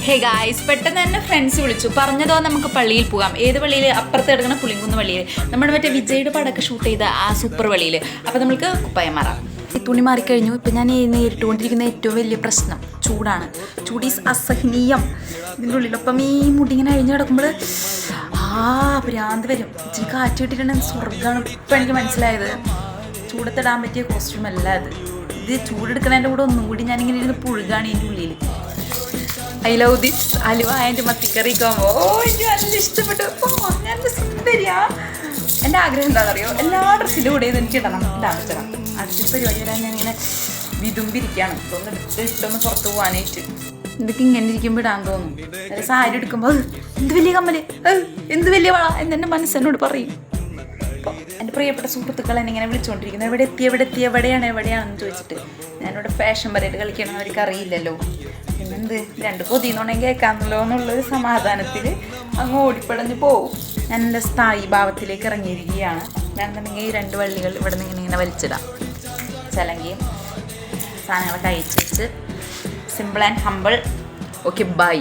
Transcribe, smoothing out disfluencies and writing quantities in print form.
Hey guys, പെട്ടെന്ന് തന്നെ friends വിളിച്ചു. പറഞ്ഞതോ നമുക്ക് പള്ളിയിൽ പോകാം. ഏത് പള്ളിയിൽ? അപ്പുറത്ത് കിടക്കുന്ന പുളിങ്കുന്ന് പള്ളിയിൽ, നമ്മുടെ മറ്റേ വിജയുടെ പടമൊക്കെ ഷൂട്ട് ചെയ്ത ആ സൂപ്പർ പള്ളിയിൽ. അപ്പോൾ നമുക്ക് കുപ്പായം മാറാം. തുണി മാറിക്കഴിഞ്ഞു. ഇപ്പം ഞാൻ നേരിട്ടുകൊണ്ടിരിക്കുന്ന ഏറ്റവും വലിയ പ്രശ്നം ചൂടാണ്. ചൂട് ഈസ് അസഹനീയം. ഇതിൻ്റെ ഉള്ളിലൊപ്പം ഈ മുടി ഇങ്ങനെ അഴിഞ്ഞ് കിടക്കുമ്പോൾ ഭ്രാന്ത് വരും. ഇച്ചിരി കാറ്റ് കിട്ടിയിട്ടുണ്ടെങ്കിൽ സ്വർഗ്ഗമാണ്. ഇപ്പം എനിക്ക് മനസ്സിലായത് ചൂടത്തിടാൻ പറ്റിയ കോസ്റ്റ്യൂം അല്ല അത്. ഇത് ചൂടെടുക്കണതിൻ്റെ കൂടെ ഒന്നും കൂടി ഞാനിങ്ങനെ ഇരുന്ന് പുഴുകാണ് ഇതിൻ്റെ ഉള്ളിൽ. I love this aluva and മത്തിക്കറി കോമ്പോ. എനിക്ക് നല്ല ഇഷ്ടപ്പെട്ടു. ഞാൻ സുന്ദരിയാ. എൻ്റെ ആഗ്രഹം എന്താണെന്നറിയോ? എല്ലാ ഡ്രസ്സിൻ്റെ കൂടെയും എനിക്ക് ഇടണം, ഇടാൻ പറ്റണം. അടുത്ത പരിപാടി വരാൻ ഞാനിങ്ങനെ വിതുമ്പിരിക്കുകയാണ്. ഇതൊന്ന് ഇട്ടൊന്ന് പുറത്ത് പോകാനായിട്ട്. ഇതൊക്കെ ഇങ്ങനെ ഇരിക്കുമ്പോൾ ഇടാൻ തോന്നും. അല്ലെ സാരി എടുക്കുമ്പോൾ എന്ത് വലിയ കമ്മല്, എന്ത് വലിയ വള എന്നെ മനസ്സെന്നോട് പറയും. അപ്പോൾ എൻ്റെ പ്രിയപ്പെട്ട സുഹൃത്തുക്കൾ എന്നെ ഇങ്ങനെ വിളിച്ചുകൊണ്ടിരിക്കുന്നത് എവിടെയാണെന്ന് ചോദിച്ചിട്ട്. ഞാനിവിടെ ഫാഷൻ പരേഡ് കളിക്കണം, അവർക്ക് അറിയില്ലല്ലോ. പിന്നെന്ത്, രണ്ട് പൊതിയെന്നുണ്ടെങ്കിൽ കേൾക്കാമല്ലോ എന്നുള്ളൊരു സമാധാനത്തിൽ അങ്ങ് ഓടിപ്പടഞ്ഞ് പോവും. ഞാൻ എൻ്റെ സ്ഥായി ഭാവത്തിലേക്ക് ഇറങ്ങിയിരിക്കുകയാണ്. ഞാനെന്നുണ്ടെങ്കിൽ ഈ രണ്ട് വള്ളികൾ ഇവിടെ നിന്ന് ഇങ്ങനെ വലിച്ചിടാം. ചലങ്കയും സാധനങ്ങളൊക്കെ അയച്ച് വെച്ച് simple and humble. Okay, by.